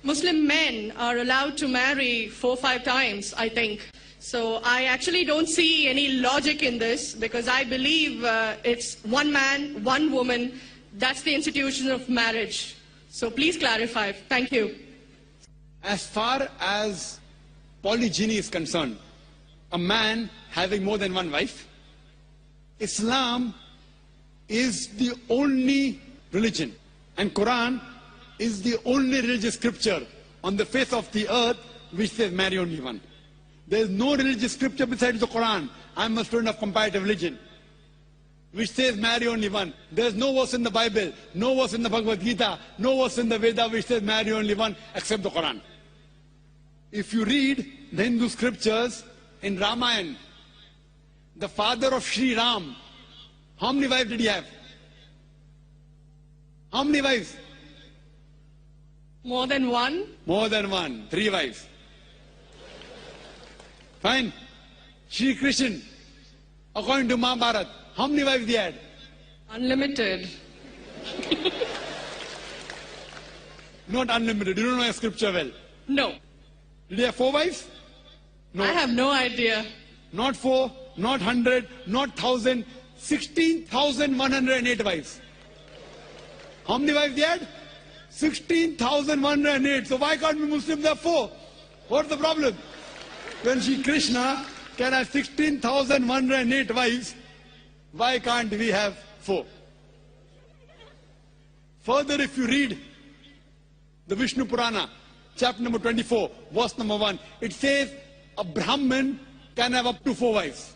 Muslim men are allowed to marry 4-5 times, I think. So I actually don't see any logic in this because I believe it's one man, one woman. That's the institution of marriage. So please clarify. Thank you. As far as polygyny is concerned, a man having more than one wife, Islam is the only religion and Quran is the only religious scripture on the face of the earth which says marry only one. There is no religious scripture besides the Quran. I am a student of comparative religion, which says marry only one. There is no verse in the Bible, no verse in the Bhagavad Gita, no verse in the Veda which says marry only one except the Quran. If you read the Hindu scriptures in Ramayana, the father of Sri Ram, how many wives did he have? How many wives? More than one? More than one. 3 wives. Fine. Shri Krishna, according to Mahabharata, how many wives he had? Unlimited. Not unlimited. You don't know your scripture well. No. Did he have 4 wives? No. I have no idea. Not 4, not 100, not 1,000, 16,108 wives. How many wives he had? 16,108. So why can't we Muslims have 4? What's the problem? When Shri Krishna can have 16,108 wives, why can't we have 4? Further, if you read the Vishnu Purana, chapter number 24, verse number 1, it says a Brahmin can have up to 4 wives.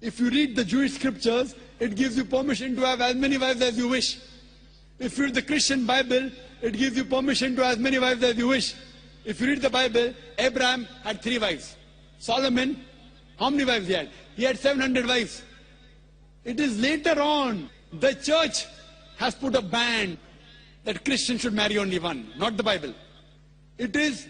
If you read the Jewish scriptures, it gives you permission to have as many wives as you wish. If you read the Christian Bible, it gives you permission to have as many wives as you wish. If you read the Bible, Abraham had 3 wives. Solomon, how many wives he had? He had 700 wives. It is later on, the church has put a ban that Christians should marry only one, not the Bible. It is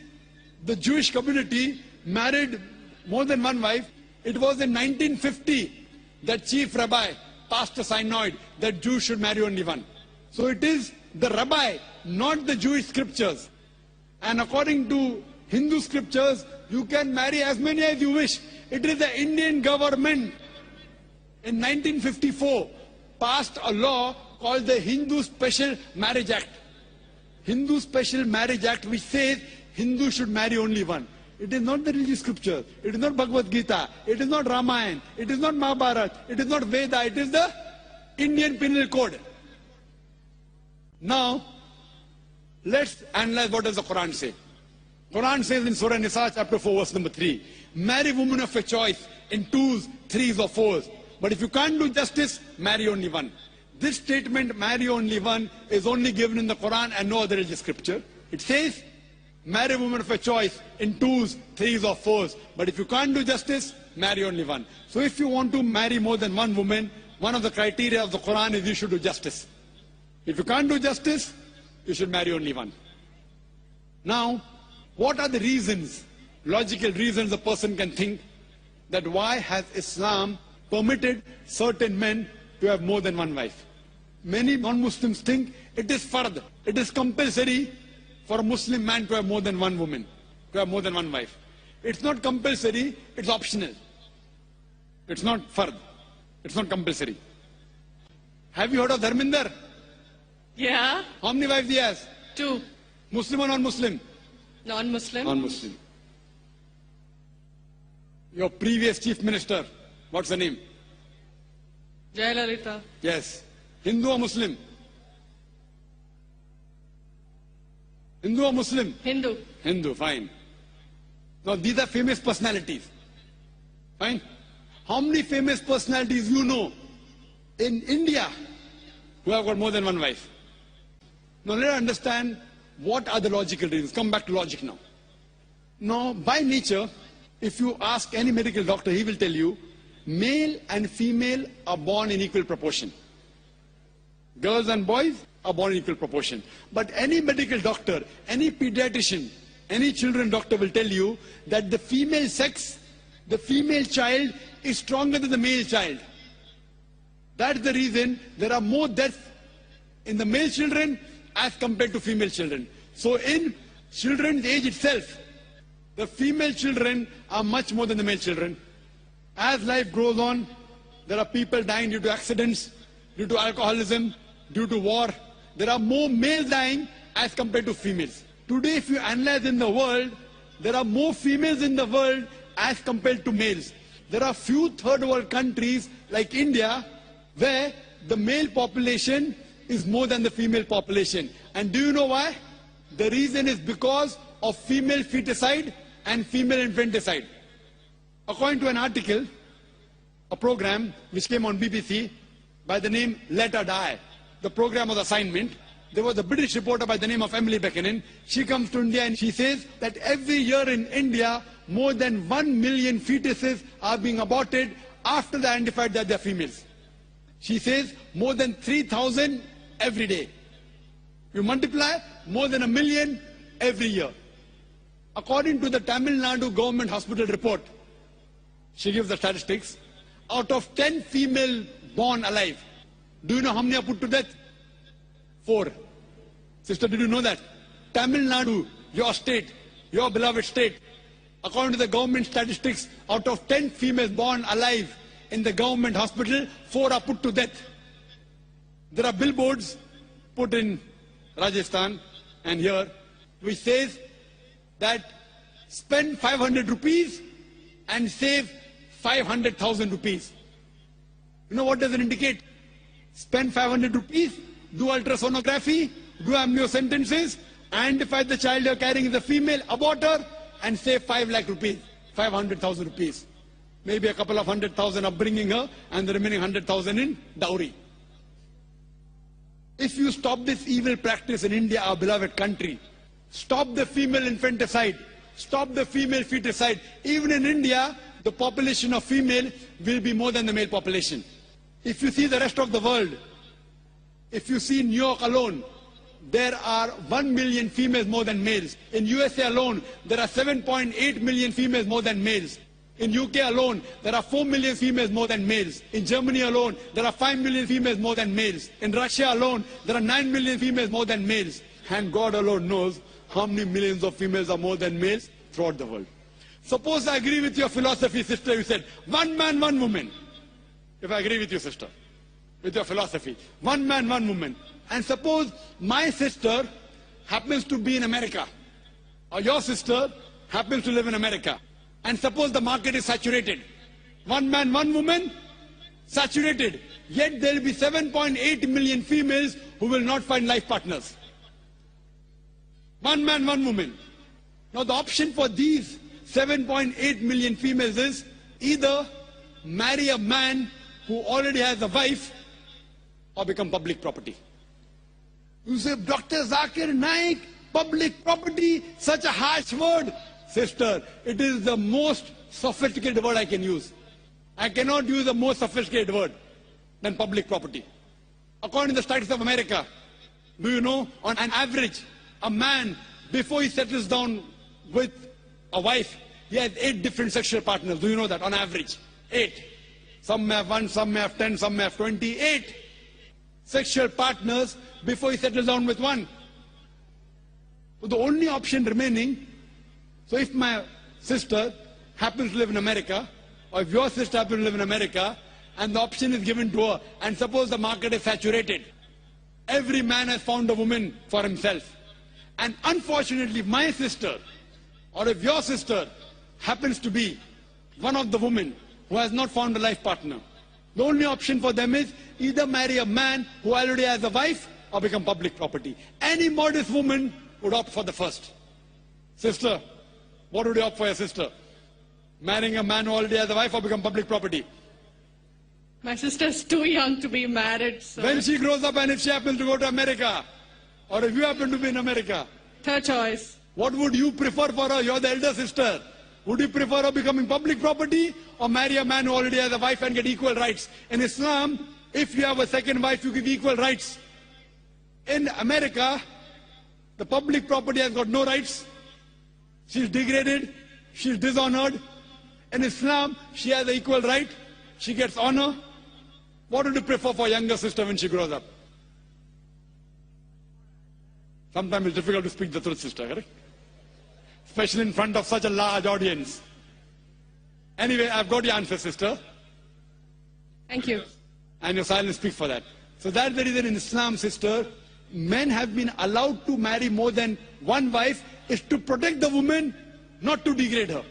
the Jewish community married more than one wife. It was in 1950 that chief rabbi passed a synod that Jews should marry only one. So it is the rabbi, not the Jewish scriptures. And according to Hindu scriptures, you can marry as many as you wish. It is the Indian government in 1954 passed a law called the Hindu Special Marriage Act. Hindu Special Marriage Act, which says Hindus should marry only one. It is not the religious scripture. It is not Bhagavad Gita. It is not Ramayana. It is not Mahabharata. It is not Veda. It is the Indian Penal Code. Now, let's analyze what does the Quran say. Quran says in Surah Nisa chapter 4 verse number 3, marry women of your choice in 2s, 3s or 4s. But if you can't do justice, marry only one. This statement, marry only one, is only given in the Quran and no other religious scripture. It says, marry women of your choice in 2s, 3s or 4s. But if you can't do justice, marry only one. So if you want to marry more than one woman, one of the criteria of the Quran is you should do justice. If you can't do justice, you should marry only one. Now, what are the reasons, logical reasons a person can think that why has Islam permitted certain men to have more than one wife? Many non-Muslims think it is fard, it is compulsory for a Muslim man to have more than one woman, to have more than one wife. It's not compulsory, it's optional. It's not fard, it's not compulsory. Have you heard of Dharminder? Yeah. How many wives he has? 2. Muslim or non-Muslim? Non-Muslim. Non-Muslim. Your previous chief minister, what's the name? Jayalalitha. Yes. Hindu or Muslim? Hindu or Muslim? Hindu. Hindu, fine. Now these are famous personalities. Fine. How many famous personalities you know in India who have got more than one wife? Now let us understand what are the logical reasons. Come back to logic now. Now, by nature, if you ask any medical doctor, he will tell you, male and female are born in equal proportion. Girls and boys are born in equal proportion. But any medical doctor, any pediatrician, any children doctor will tell you that the female sex, the female child is stronger than the male child. That's the reason there are more deaths in the male children as compared to female children. So in children's age itself, the female children are much more than the male children. As life goes on, there are people dying due to accidents, due to alcoholism, due to war. There are more males dying as compared to females. Today, if you analyze in the world, there are more females in the world as compared to males. There are few third world countries like India where the male population is more than the female population. And do you know why? The reason is because of female feticide and female infanticide. According to an article, a program which came on BBC by the name Let Her Die, the program was assignment. There was a British reporter by the name of Emily Buchanan. She comes to India and she says that every year in India, more than 1 million fetuses are being aborted after they identified that they are females. She says more than 3,000 every day. You multiply, more than 1 million every year. According to the Tamil Nadu government hospital report, she gives the statistics, out of 10 female born alive, do you know how many are put to death? 4. Sister, did you know that? Tamil Nadu, your state, your beloved state, according to the government statistics, out of 10 females born alive in the government hospital, 4 are put to death. There are billboards put in Rajasthan and here, which says that spend 500 rupees and save 500,000 rupees. You know what does it indicate? Spend 500 rupees, do ultrasonography, do amniocentesis, identify the child you're carrying is a female, abort her, and save 5 lakh rupees, 500,000 rupees. Maybe a couple of 100,000 upbringing her, and the remaining 100,000 in dowry. If you stop this evil practice in India, our beloved country, stop the female infanticide, stop the female feticide. Even in India, the population of female will be more than the male population. If you see the rest of the world, if you see New York alone, there are 1 million females more than males. In USA alone, there are 7.8 million females more than males. In UK alone, there are 4 million females more than males. In Germany alone, there are 5 million females more than males. In Russia alone, there are 9 million females more than males. And God alone knows how many millions of females are more than males throughout the world. Suppose I agree with your philosophy, sister, you said, 1 man, 1 woman. If I agree with you, sister, with your philosophy, 1 man, 1 woman. And suppose my sister happens to be in America, or your sister happens to live in America. And suppose the market is saturated. 1 man, 1 woman, saturated. Yet there will be 7.8 million females who will not find life partners. 1 man, 1 woman. Now the option for these 7.8 million females is either marry a man who already has a wife or become public property. You say, Dr. Zakir Naik, public property, such a harsh word. Sister, it is the most sophisticated word I can use. I cannot use a more sophisticated word than public property. According to the statistics of America, do you know, on an average, a man, before he settles down with a wife, he has 8 different sexual partners. Do you know that? On average, 8. Some may have 1, some may have 10, some may have 28 sexual partners before he settles down with one. So the only option remaining, so if my sister happens to live in America, or if your sister happens to live in America, and the option is given to her, and suppose the market is saturated, every man has found a woman for himself. And unfortunately, if my sister, or if your sister happens to be one of the women who has not found a life partner, the only option for them is either marry a man who already has a wife or become public property. Any modest woman would opt for the first. Sister, what would you opt for your sister? Marrying a man who already has a wife or become public property? My sister's too young to be married, so... When she grows up and if she happens to go to America, or if you happen to be in America, third choice. What would you prefer for her? You're the elder sister. Would you prefer her becoming public property or marry a man who already has a wife and get equal rights? In Islam, if you have a second wife, you give equal rights. In America, the public property has got no rights. She's degraded. She's dishonored. In Islam, she has an equal right. She gets honor. What would you prefer for a younger sister when she grows up? Sometimes it's difficult to speak the truth, sister, correct? Especially in front of such a large audience. Anyway, I've got your answer, sister. Thank you. And your silence speaks for that. So that's the reason in Islam, sister, men have been allowed to marry more than one wife is to protect the woman, not to degrade her.